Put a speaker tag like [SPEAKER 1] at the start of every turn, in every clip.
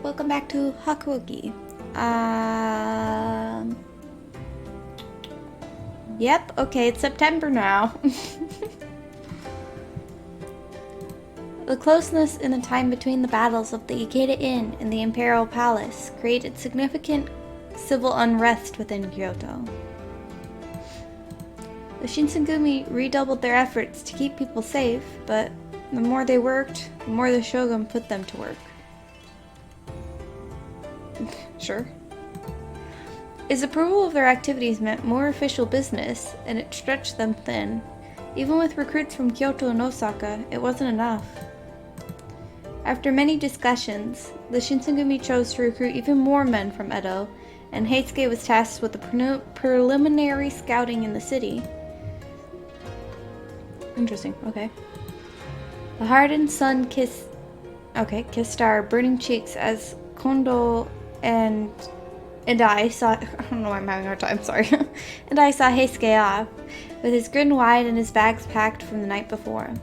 [SPEAKER 1] welcome back to Hakuoki. Yep, okay, it's September now. The closeness in the time between the battles of the Ikeda Inn and the Imperial Palace created significant civil unrest within Kyoto. The Shinsengumi redoubled their efforts to keep people safe, but the more they worked, the more the shogun put them to work. Sure. His approval of their activities meant more official business, and it stretched them thin. Even with recruits from Kyoto and Osaka, it wasn't enough. After many discussions, the Shinsengumi chose to recruit even more men from Edo, and Heisuke was tasked with the preliminary scouting in the city. Interesting, okay. The hardened sun kissed our burning cheeks as Kondo and I saw, I don't know why I'm having a hard time, sorry. And I saw Heisuke off, with his grin wide and his bags packed from the night before.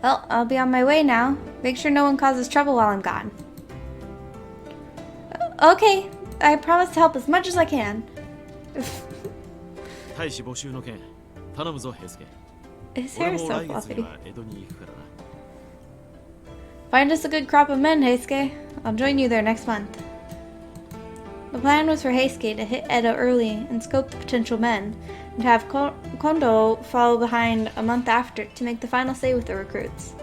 [SPEAKER 1] Well, I'll be on my way now. Make sure no one causes trouble while I'm gone. Okay, I promise to help as much as I can. His hair is so fluffy. Find us a good crop of men, Heisuke. I'll join you there next month. The plan was for Heisuke to hit Edo early and scope the potential men, and have Kondo follow behind a month after to make the final say with the recruits.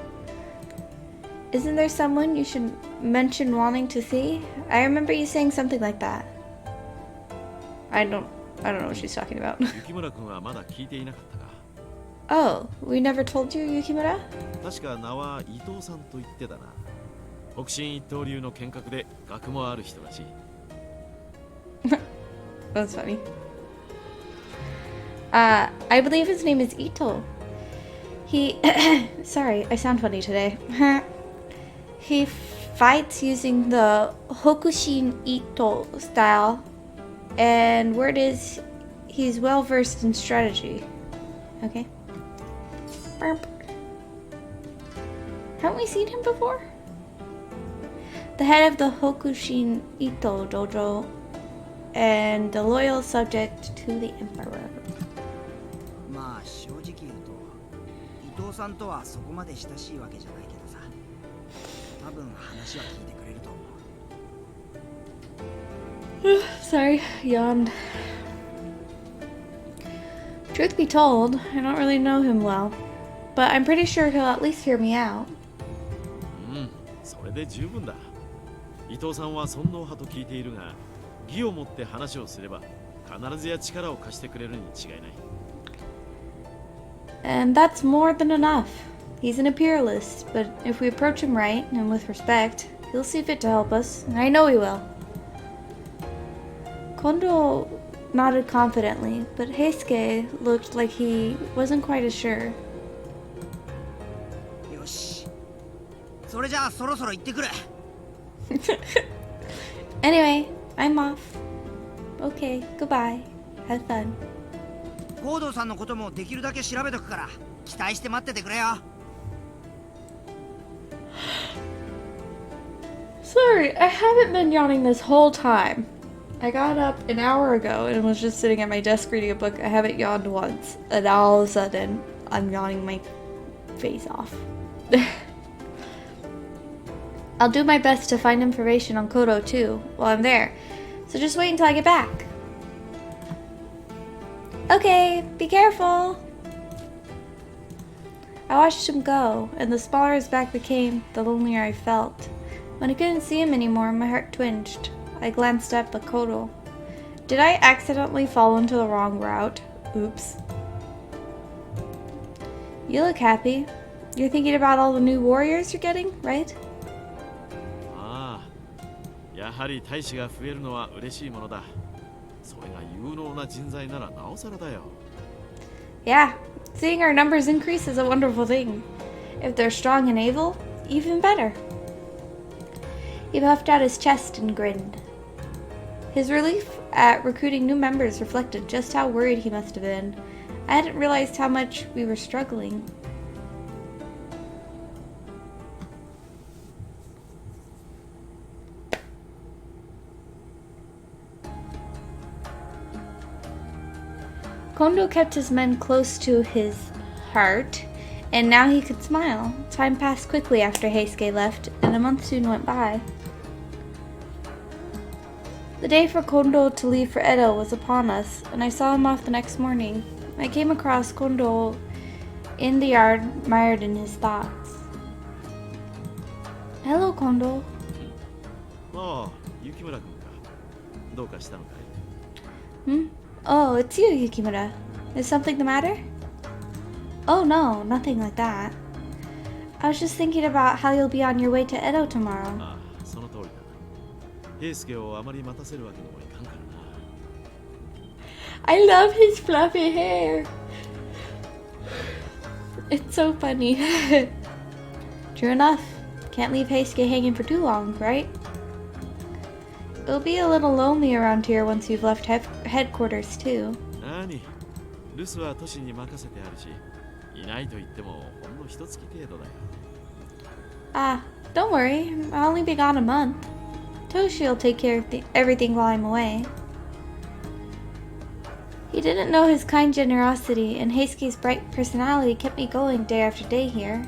[SPEAKER 1] Isn't there someone you should mention wanting to see? I remember you saying something like that. I don't know what she's talking about. Oh, we never told you, Yukimura? That's funny. I believe his name is Ito. He... Sorry, I sound funny today. He fights using the Hokushin Ito style, and word is he's well versed in strategy. Okay. Burp. Haven't we seen him before? The head of the Hokushin Ito dojo and a loyal subject to the emperor. Sorry, yawned. Truth be told, I don't really know him well, but I'm pretty sure he'll at least hear me out. And that's more than enough. He's an imperialist, but if we approach him right and with respect, he'll see fit to help us, and I know he will. Kondo nodded confidently, but Heisuke looked like he wasn't quite as sure. Anyway, I'm off. Okay, goodbye. Have fun. Sorry, I haven't been yawning this whole time. I got up an hour ago and was just sitting at my desk reading a book. I haven't yawned once, and now all of a sudden, I'm yawning my face off. I'll do my best to find information on Kyoto too, while I'm there, so just wait until I get back. Okay, be careful! I watched him go, and the smaller his back became, the lonelier I felt. When I couldn't see him anymore, my heart twinged. I glanced up at Kyoto. Did I accidentally fall into the wrong route? Oops. You look happy. You're thinking about all the new warriors you're getting, right? Yeah, seeing our numbers increase is a wonderful thing. If they're strong and able, even better. He puffed out his chest and grinned. His relief at recruiting new members reflected just how worried he must have been. I hadn't realized how much we were struggling. Kondo kept his men close to his heart, and now he could smile. Time passed quickly after Heisuke left, and a month soon went by. The day for Kondo to leave for Edo was upon us, and I saw him off the next morning. I came across Kondo in the yard, mired in his thoughts. Hello, Kondo.
[SPEAKER 2] Oh, Yukimura-kun ka. Douka shita no kai?
[SPEAKER 1] Oh, it's you, Yukimura. Is something the matter? Oh no, nothing like that. I was just thinking about how you'll be on your way to Edo tomorrow.
[SPEAKER 2] Ah, その通りだ。Heisukeをあまり待たせるわけにもいかんからな。
[SPEAKER 1] I love his fluffy hair. It's so funny. True enough. Can't leave Heisuke hanging for too long, right? It'll be a little lonely around here once you've left headquarters too.
[SPEAKER 2] 何？留守は都市に任せてあるし、いないと言ってもほんの一月程度だよ。
[SPEAKER 1] Ah, don't worry. I'll only be gone a month. Toshi'll take care of everything while I'm away. He didn't know his kind generosity, and Heisuke's bright personality kept me going day after day here.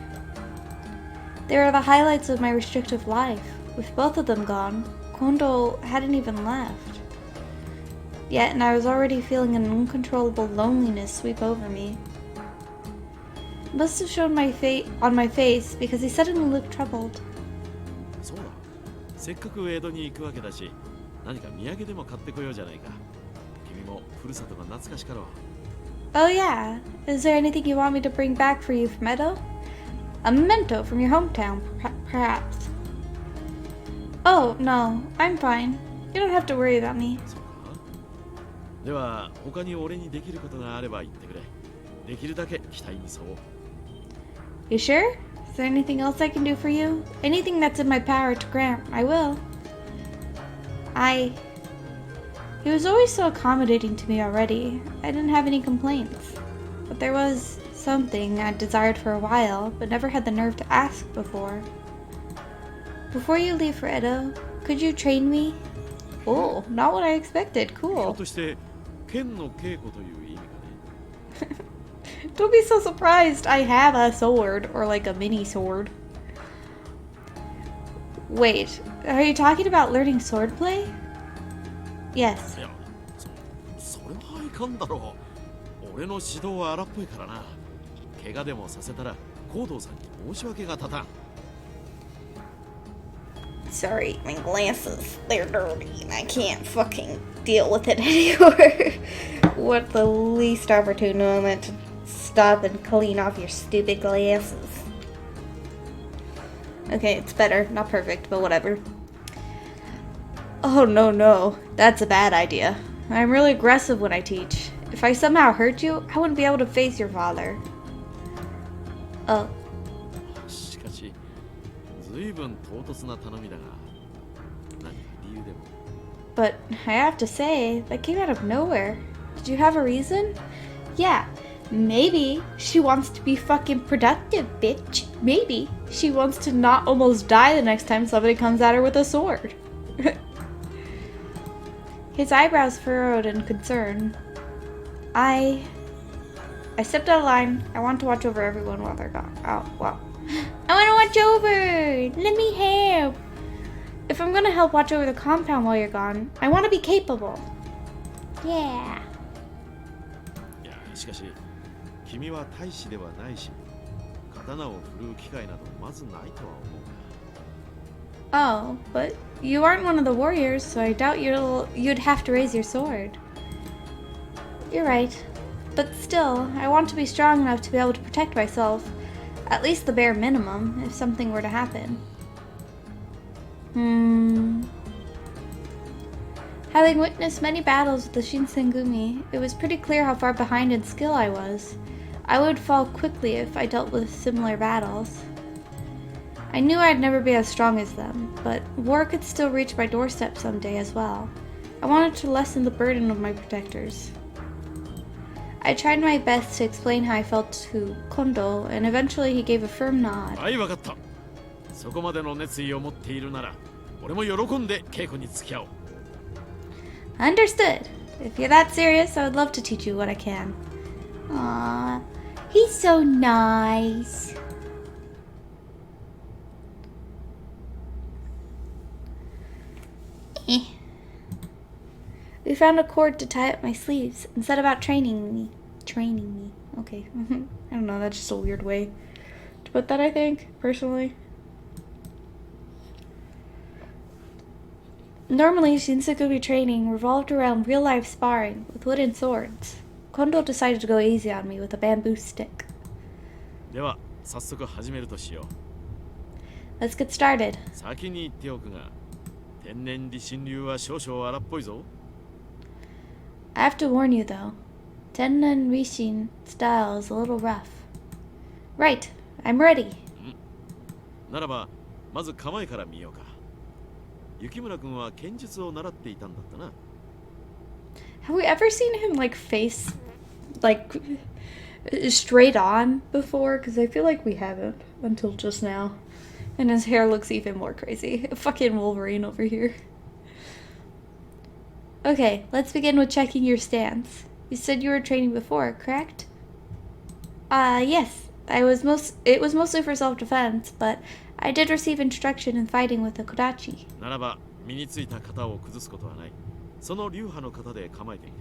[SPEAKER 1] They were the highlights of my restrictive life. With both of them gone, Kondo hadn't even left. Yet, and I was already feeling an uncontrollable loneliness sweep over me. It must have shown on my face because he suddenly looked troubled.
[SPEAKER 2] そうだ。せっかく江戸に行くわけだし、何か土産でも買ってこようじゃないか。君もふるさとが懐かしかろう。
[SPEAKER 1] Oh yeah. Is there anything you want me to bring back for you from Edo? A memento from your hometown, perhaps. Oh, no. I'm fine. You don't have to worry about me.
[SPEAKER 2] そうか。では、他に俺にできることがあれば言ってくれ。できるだけ期待に沿おう。
[SPEAKER 1] You sure? Is there anything else I can do for you? Anything that's in my power to grant, I will. He was always so accommodating to me already. I didn't have any complaints. But there was something I'd desired for a while, but never had the nerve to ask before. Before you leave for Edo, could you train me? Oh, not what I expected. Cool.
[SPEAKER 2] として剣の稽古という意味かね。
[SPEAKER 1] Don't be so surprised. I have a sword, or like a mini sword. Wait, are you talking about learning swordplay? Yes.
[SPEAKER 2] いや、それはいかんだろう。俺の指導は荒っぽいからな。怪我でもさせたら、行動さんに申し訳が立たん。
[SPEAKER 1] Sorry, my glasses, they're dirty and I can't fucking deal with it anymore. What the least opportune moment to stop and clean off your stupid glasses. Okay, it's better. Not perfect, but whatever. Oh, no. That's a bad idea. I'm really aggressive when I teach. If I somehow hurt you, I wouldn't be able to face your father. Oh.
[SPEAKER 2] しかし、ずいぶん唐突な頼みだが、何か理由でも。
[SPEAKER 1] But I have to say, that came out of nowhere. Did you have a reason? Yeah, maybe she wants to be fucking productive, bitch. Maybe she wants to not almost die the next time somebody comes at her with a sword. His eyebrows furrowed in concern. I stepped out of line. I want to watch over everyone while they're gone. Oh, well. I want to watch over! Let me help! If I'm gonna help watch over the compound while you're gone, I want to be capable. Yeah.
[SPEAKER 2] いや、しかし、君は大使ではないし、刀を振るう機会などまずないとは思うが。
[SPEAKER 1] Oh, but you aren't one of the warriors, so I doubt you'd have to raise your sword. You're right. But still, I want to be strong enough to be able to protect myself. At least the bare minimum, if something were to happen. Having witnessed many battles with the Shinsengumi, it was pretty clear how far behind in skill I was. I would fall quickly if I dealt with similar battles. I knew I'd never be as strong as them, but war could still reach my doorstep someday as well. I wanted to lessen the burden of my protectors. I tried my best to explain how I felt to Kondo, and eventually he gave a firm nod.
[SPEAKER 2] はい、わかった。そこまでの熱意を持っているなら、俺も喜んで稽古に付き合おう。
[SPEAKER 1] Understood. If you're that serious, I would love to teach you what I can. Aww, he's so nice. We found a cord to tie up my sleeves and set about training me. Okay. I don't know, that's just a weird way to put that, I think, personally. Normally, Shinsegae training revolved around real-life sparring with wooden swords. Kondo decided to go easy on me with a bamboo stick.
[SPEAKER 2] では、早速始めるとしよう。
[SPEAKER 1] Let's get started.
[SPEAKER 2] 先に言っておくが、天然理心流は少々荒っぽいぞ。
[SPEAKER 1] I have to warn you, though. Tennen Rishin style is a little rough. Right, I'm ready.
[SPEAKER 2] ならば、まず構えから見ようか。雪村君は剣術を習っていたんだったな。
[SPEAKER 1] Have we ever seen him, like, face, like, straight on before? Because I feel like we haven't until just now. And his hair looks even more crazy. Fucking Wolverine over here. Okay, let's begin with checking your stance. You said you were training before, correct? Yes. It was mostly for self-defense, but I did receive instruction in fighting with the Kodachi.
[SPEAKER 2] ならば、身についた型を崩すことはない。その流派の型で構えてみて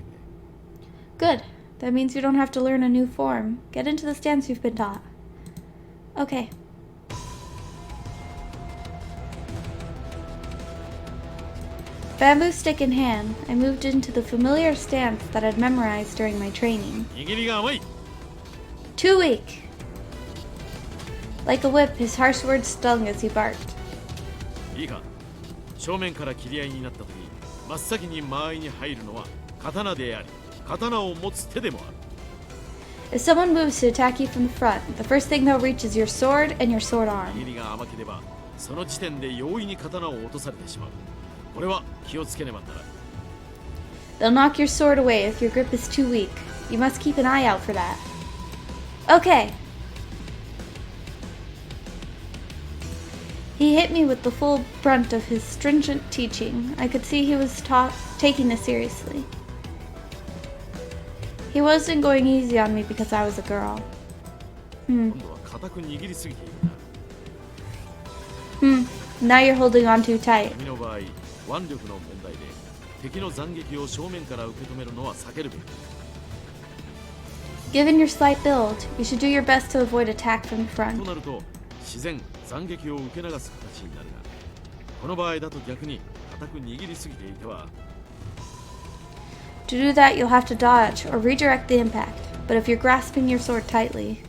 [SPEAKER 2] くれ。
[SPEAKER 1] Good. That means you don't have to learn a new form. Get into the stance you've been taught. Okay. Bamboo stick in hand, I moved into the familiar stance that I'd memorized during my training.
[SPEAKER 2] 握りが甘い。
[SPEAKER 1] Too weak. Like a whip, his harsh words stung as he barked.
[SPEAKER 2] いいか。正面から切り合いになった時、真っ先に間合いに入るのは刀であり、刀を持つ手でもある。
[SPEAKER 1] If someone moves to attack you from the front, the first thing they'll reach is your sword and your sword
[SPEAKER 2] 握
[SPEAKER 1] arm.
[SPEAKER 2] りが甘ければ、その時点で容易に刀を落とされてしまう。これは気をつけねばならない。
[SPEAKER 1] They'll knock your sword away if your grip is too weak. You must keep an eye out for that. Okay. He hit me with the full brunt of his stringent teaching. I could see he was taking this seriously. He wasn't going easy on me because I was a girl.
[SPEAKER 2] 今度は固く握りすぎているな。
[SPEAKER 1] Now you're holding on too tight.
[SPEAKER 2] 君の場合、腕力の問題で敵の斬撃を正面から受け止めるのは避けるべき。
[SPEAKER 1] Given your slight build, you should do your best to avoid attack from the
[SPEAKER 2] と
[SPEAKER 1] front.
[SPEAKER 2] なると、自然斬撃を受け流す形になるが、この場合だと逆に固く握りすぎていては。
[SPEAKER 1] To do that, you'll have to dodge or redirect the impact. But if you're grasping your sword tightly...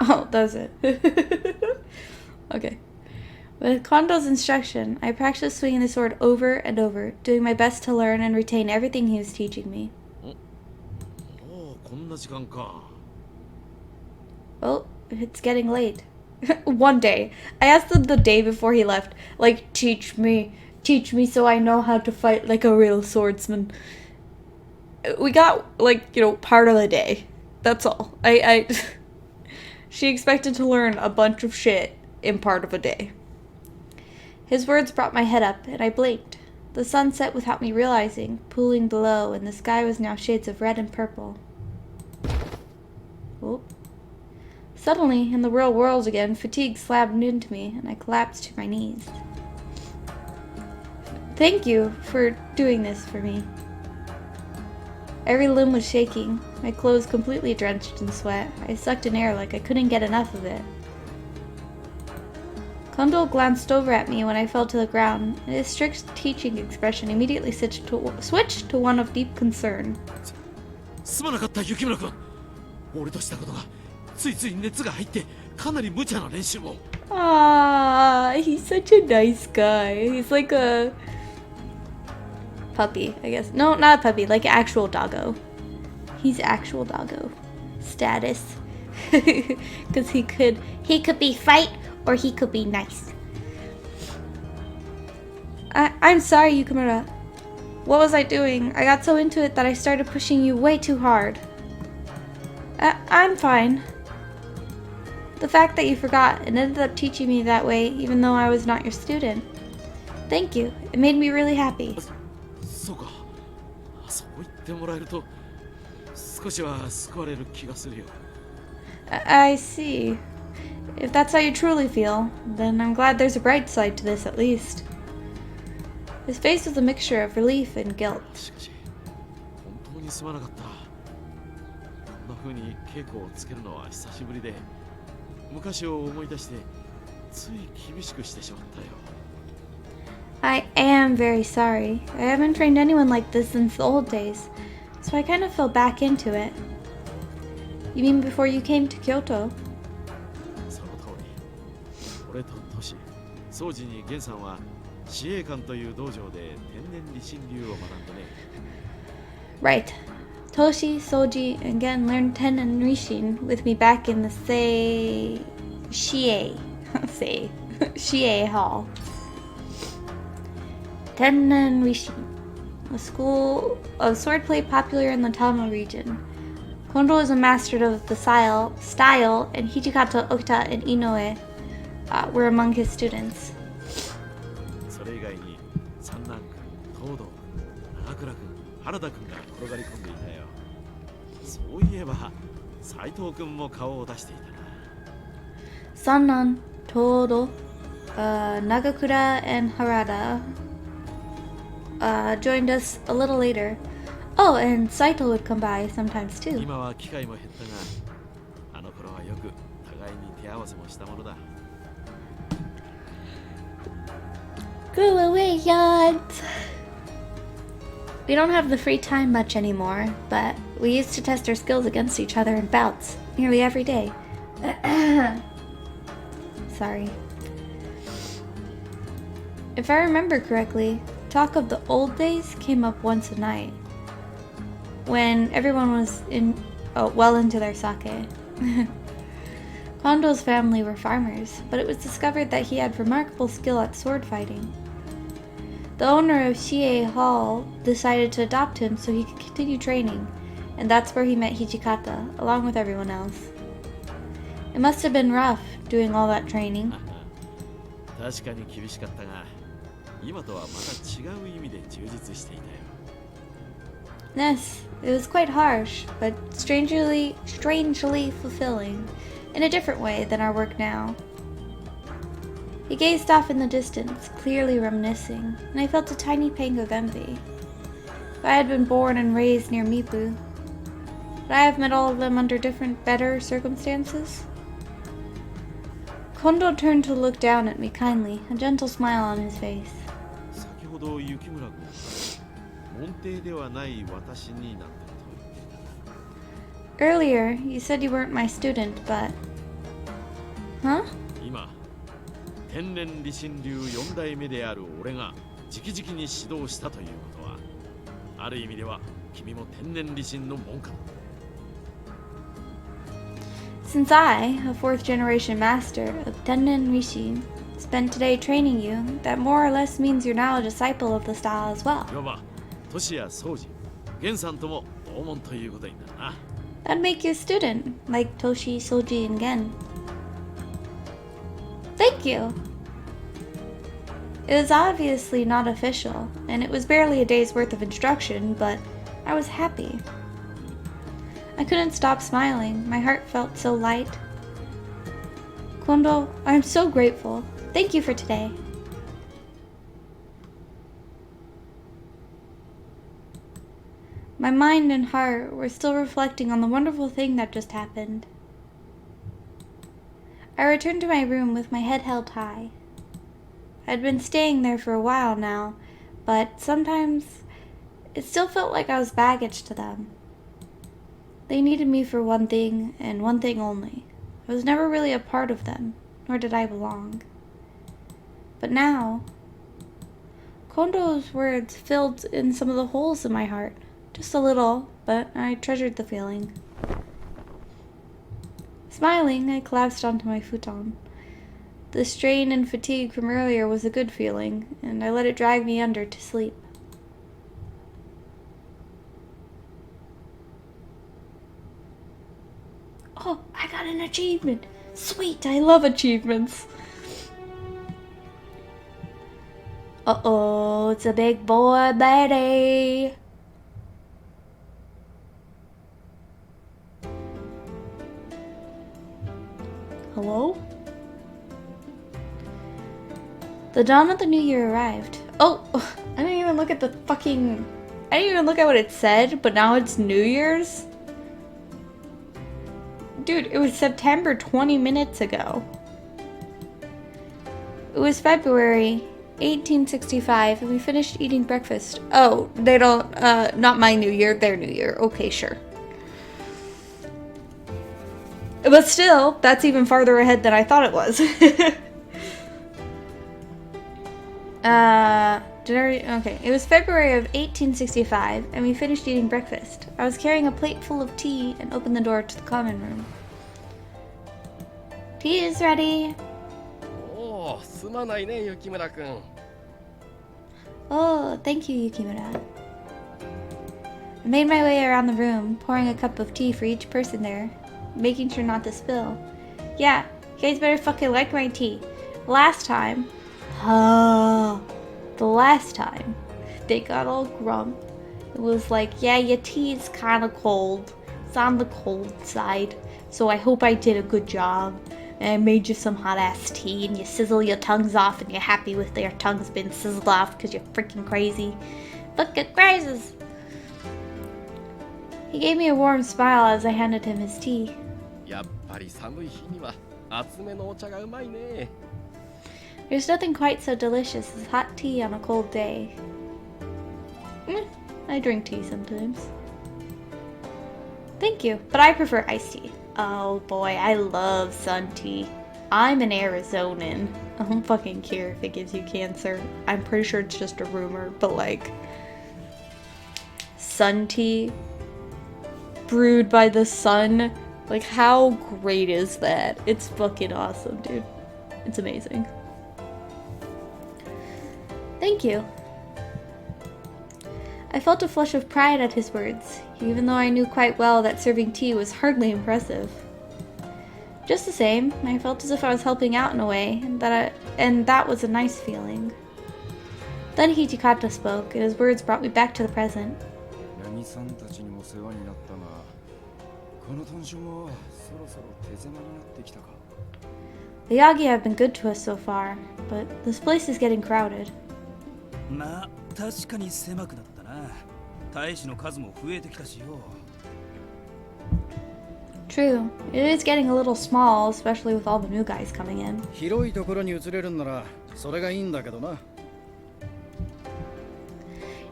[SPEAKER 1] Oh, that's it. Okay. With Kondo's instruction, I practiced swinging the sword over and over, doing my best to learn and retain everything he was teaching me.
[SPEAKER 2] おお、こんな時間か。
[SPEAKER 1] Oh, it's getting late. One day, I asked him the day before he left, like, teach me so I know how to fight like a real swordsman. We got, like, part of the day. That's all. She expected to learn a bunch of shit in part of a day. His words brought my head up, and I blinked. The sun set without me realizing, pooling below, and the sky was now shades of red and purple. Oh. Suddenly, in the real world again, fatigue slammed into me, and I collapsed to my knees. Thank you for doing this for me. Every limb was shaking, my clothes completely drenched in sweat. I sucked in air like I couldn't get enough of it. Kondo glanced over at me when I fell to the ground, and his strict teaching expression immediately switched to one of deep concern.
[SPEAKER 2] すまなかった雪村君。俺としたことがついつい熱が入ってかなり無茶な練習を。
[SPEAKER 1] Ah, he's such a nice guy. He's like a puppy, I guess. No, not a puppy, like an actual doggo. He's actual doggo status. Because he could be fight or he could be nice. I'm sorry, Yukamura. What was I doing? I got so into it that I started pushing you way too hard. I'm fine. The fact that you forgot and ended up teaching me that way even though I was not your student. Thank you. It made me really happy.
[SPEAKER 2] そうか。そう言ってもらえると少しは救われる気がするよ。
[SPEAKER 1] I see. If that's how you truly feel, then I'm glad there's a bright side to this at least. His face was a mixture of relief and guilt.
[SPEAKER 2] しかし本当にすまなかった。こんな風に稽古をつけるのは久しぶりで、昔を思い出してつい厳しくしてしまったよ。
[SPEAKER 1] I am very sorry. I haven't trained anyone like this since the old days, so I kind of fell back into it. You mean before you came to Kyoto?
[SPEAKER 2] その通り。俺とトシ、宗司にゲンさんは司令官という道場で天然理心流を学んだね。
[SPEAKER 1] Right. Toshi, Soji, and Gen learned Ten and Rishin with me back in the Shie Hall. Ten and Rishin, a school of swordplay popular in the Tama region. Kondo is a master of the style, and Hijikata, Okita, and Inoue were among his students.
[SPEAKER 2] それ以外に三男君、東堂君、長倉君、原田君が転がり込んでいたよ。そういえば斉藤君も顔を出していたな。
[SPEAKER 1] Sannan, Todo, Nagakura, and Harada joined us a little later. Oh, and Saito would come by sometimes too.
[SPEAKER 2] 今は機会も減ったが、あの頃はよく互いに手合わせもしたものだ。
[SPEAKER 1] Go away, yawns! We don't have the free time much anymore, but we used to test our skills against each other in bouts, nearly every day. Sorry. If I remember correctly, talk of the old days came up once a night, when everyone was well into their sake. Kondo's family were farmers, but it was discovered that he had remarkable skill at sword fighting. The owner of Shie Hall decided to adopt him so he could continue training, and that's where he met Hijikata, along with everyone else. It must have been rough, doing all that training.
[SPEAKER 2] 確かに厳しかったが、今とはまた違う意味で充実していたよ。
[SPEAKER 1] Yes, it was quite harsh, but strangely fulfilling, in a different way than our work now. He gazed off in the distance, clearly reminiscing, and I felt a tiny pang of envy. If I had been born and raised near Mipu, would I have met all of them under better circumstances? Kondo turned to look down at me kindly, a gentle smile on his face.
[SPEAKER 2] 先ほど雪村君が門弟ではない私になんてことを言っていた。
[SPEAKER 1] Earlier, you said you weren't my student, but... Huh?
[SPEAKER 2] 今、天然理心流4代目である俺が直々に指導したということは、ある意味では君も天然理心の門下だ。
[SPEAKER 1] Since I, a fourth-generation master of Tennen Rishi, spent today training you, that more or less means you're now a disciple of the style as well.
[SPEAKER 2] いわば、トシやソウジ、ゲンさんとも同門ということになるな。
[SPEAKER 1] That'd make you a student, like Toshi, Soji, and Gen. Thank you! It was obviously not official, and it was barely a day's worth of instruction, but I was happy. I couldn't stop smiling. My heart felt so light. Kondo, I'm so grateful. Thank you for today. My mind and heart were still reflecting on the wonderful thing that just happened. I returned to my room with my head held high. I'd been staying there for a while now, but sometimes it still felt like I was baggage to them. They needed me for one thing and one thing only. I was never really a part of them, nor did I belong. But now, Kondo's words filled in some of the holes in my heart. Just a little, but I treasured the feeling. Smiling, I collapsed onto my futon. The strain and fatigue from earlier was a good feeling, and I let it drag me under to sleep. Oh, I got an achievement! Sweet, I love achievements! Uh-oh, it's a big boy baddie! Hello? The dawn of the new year arrived. Oh, I didn't even look at the fucking... I didn't even look at what it said, but now it's New Year's? Dude, it was September 20 minutes ago. It was February 1865 and we finished eating breakfast. Oh, they don't, not my New Year, their New Year. Okay, sure. But still, that's even farther ahead than I thought it was. Okay, it was February of 1865 and we finished eating breakfast. I was carrying a plate full of tea and opened the door to the common room. Tea is ready.
[SPEAKER 3] Oh, すまないね、雪村くん。
[SPEAKER 1] Oh, thank you, Yukimura. I made my way around the room, pouring a cup of tea for each person there, making sure not to spill. Yeah, you guys better fucking like my tea. Last time, they got all grump. It was like, yeah, your tea is kind of cold. It's on the cold side. So I hope I did a good job. And I made you some hot ass tea and you sizzle your tongues off and you're happy with your tongues being sizzled off because you're freaking crazy. Fucking crazes! He gave me a warm smile as I handed him his tea.
[SPEAKER 3] やっぱり寒い日には熱めのお茶がうまいね。
[SPEAKER 1] There's nothing quite so delicious as hot tea on a cold day. I drink tea sometimes. Thank you, but I prefer iced tea. Oh boy, I love sun tea. I'm an Arizonan. I don't fucking care if it gives you cancer. I'm pretty sure it's just a rumor, but like... sun tea? Brewed by the sun? Like, how great is that? It's fucking awesome, dude. It's amazing. Thank you. I felt a flush of pride at his words, even though I knew quite well that serving tea was hardly impressive. Just the same, I felt as if I was helping out in a way, and that was a nice feeling. Then Hichikata spoke, and his words brought me back to the present. The Yagi have been good to us so far, but this place is getting crowded.
[SPEAKER 4] まあ確かに狭くなったな。大使の数も増えてきたしよ。
[SPEAKER 1] True, it is getting a little small, especially with all the new guys coming in.
[SPEAKER 5] 広いところに移れるんならそれがいいんだけどな。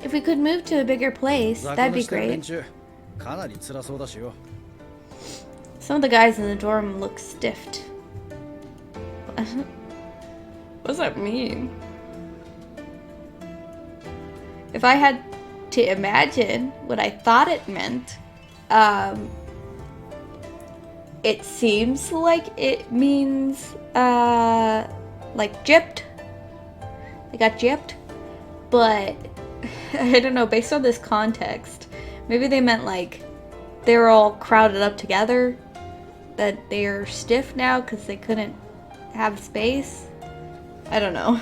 [SPEAKER 1] If we could move to a bigger place, that'd be great.
[SPEAKER 5] かなり辛そうだしよ。
[SPEAKER 1] Some of the guys in the dorm look stiffed. What does that mean? If I had to imagine what I thought it meant, it seems like it means, like gypped. They got gypped. But, I don't know, based on this context, maybe they meant like they were all crowded up together, that they're stiff now because they couldn't have space. I don't know.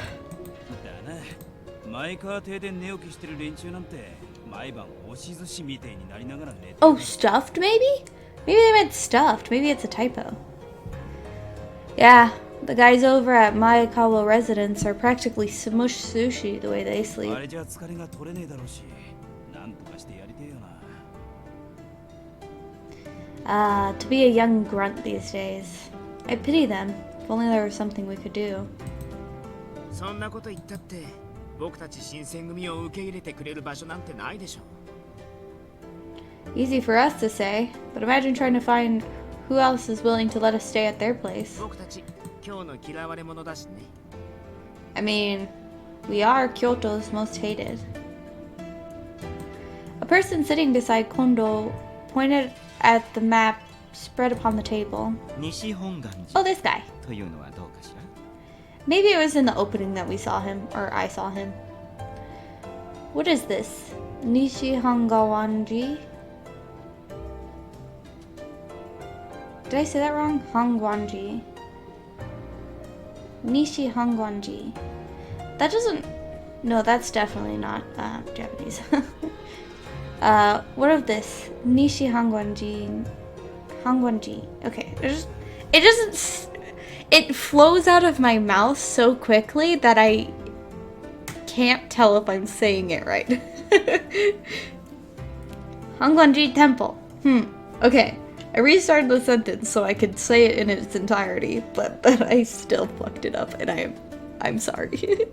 [SPEAKER 1] Oh, stuffed maybe? Maybe they meant stuffed. Maybe it's a typo. Yeah, the guys over at Maekawa Residence are practically smush sushi the way they sleep. To be a young grunt these days. I pity them. If only there was something we could do.
[SPEAKER 6] そんなこと言ったって僕たち新選組を受け入れてくれる場所なんてないでしょ
[SPEAKER 1] Easy for us to say, but imagine trying to find who else is willing to let us stay at their place.
[SPEAKER 6] 僕たち今日の嫌われ者だしね
[SPEAKER 1] I mean, we are Kyoto's most hated. A person sitting beside Kondo pointed at the map spread upon the table.
[SPEAKER 7] 西本願
[SPEAKER 1] Oh,
[SPEAKER 7] 寺
[SPEAKER 1] this guy.
[SPEAKER 7] というのはどうかしら
[SPEAKER 1] Maybe it was in the opening that we saw him, or I saw him. What is this? Nishihangawanji? Did I say that wrong? Hangwanji. Nishihangwanji. That doesn't... No, that's definitely not Japanese. What of this? Nishihangwanji. Hangwanji. Okay. It doesn't... It flows out of my mouth so quickly that I can't tell if I'm saying it right. Hangwanji Temple. Okay. I restarted the sentence so I could say it in its entirety, but I still fucked it up, and I'm sorry.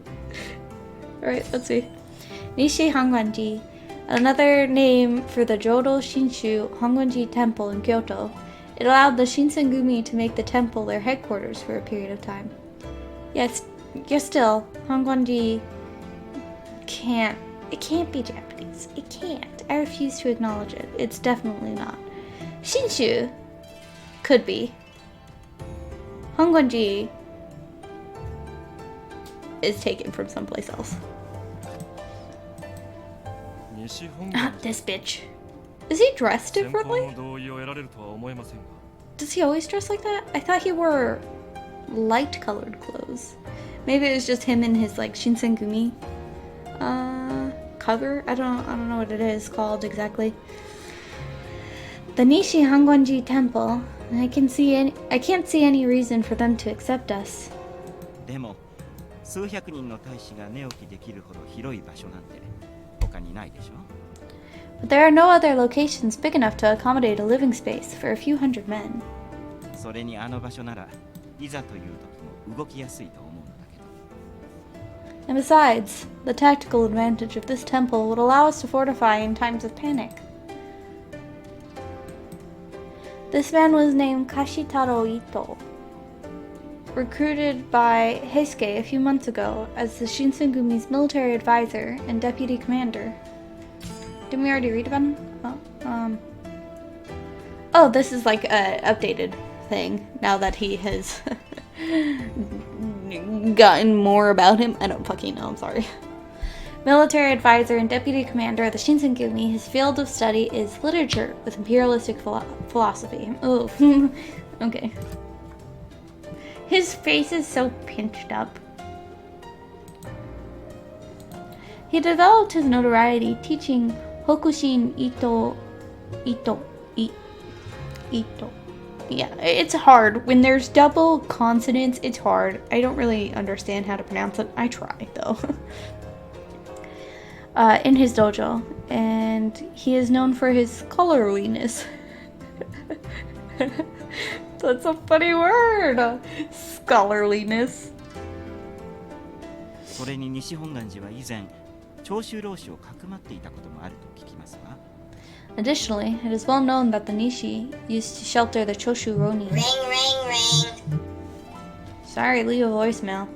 [SPEAKER 1] Alright, let's see. Nishi Hangwanji, another name for the Jodo Shinshu Hangwanji Temple in Kyoto. It allowed the Shinsengumi to make the temple their headquarters for a period of time. Yes, you're still, Hangwanji it can't be Japanese. It can't. I refuse to acknowledge it. It's definitely not. Shinshu could be. Hangwanji is taken from someplace else. This bitch. Is he dressed differently? Does he always dress like that? I thought he wore light colored clothes. Maybe it was just him in his like Shinsengumi cover. I don't know what it is called exactly. The Nishi Hangwanji Temple. I can't see any reason for them to accept us.
[SPEAKER 7] でも数百人の大使が寝起きできるほど広い場所なんて他にないでしょ?
[SPEAKER 1] But there are no other locations big enough to accommodate a living space for a few hundred men.
[SPEAKER 7] それにあの場所ならいざという時も動きやすいと思うんだけど。
[SPEAKER 1] And besides, the tactical advantage of this temple would allow us to fortify in times of panic. This man was named Kashitaro Ito, recruited by Heisuke a few months ago as the Shinsengumi's military advisor and deputy commander. Didn't we already read about him? Oh, this is like an updated thing now that he has gotten more about him. I don't fucking know, I'm sorry. Military advisor and deputy commander of the Shinsengumi, his field of study is literature with imperialistic philosophy. Oh, okay. His face is so pinched up. He developed his notoriety teaching Hokushin Ito. Yeah, it's hard. When there's double consonants, it's hard. I don't really understand how to pronounce it. I try, though. In his dojo, and he is known for his scholarliness. That's a funny word! Scholarliness.
[SPEAKER 7] それに西本願寺は以前長州浪士をかくまっていたこともあると聞きますわ。
[SPEAKER 1] Additionally, it is well known that the Nishi used to shelter the Choshu Ronin.
[SPEAKER 8] Ring, ring, ring.
[SPEAKER 1] Sorry, leave a voicemail.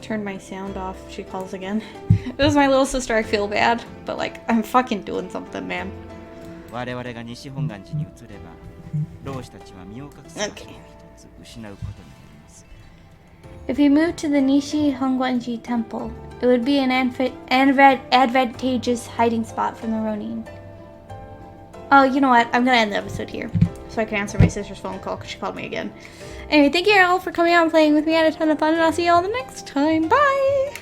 [SPEAKER 1] Turn my sound off, she calls again. It was my little sister, I feel bad, but like, I'm fucking doing something, man.
[SPEAKER 7] 我々が西本願寺に移れば、浪士たちは身を隠す場所を一つ失うことになります。
[SPEAKER 1] If you move to the Nishi Hongwanji Temple, it would be an advantageous hiding spot from the Ronin. Oh, you know what? I'm gonna end the episode here so I can answer my sister's phone call because she called me again. Anyway, thank you all for coming out and playing with me. I had a ton of fun, and I'll see you all the next time. Bye!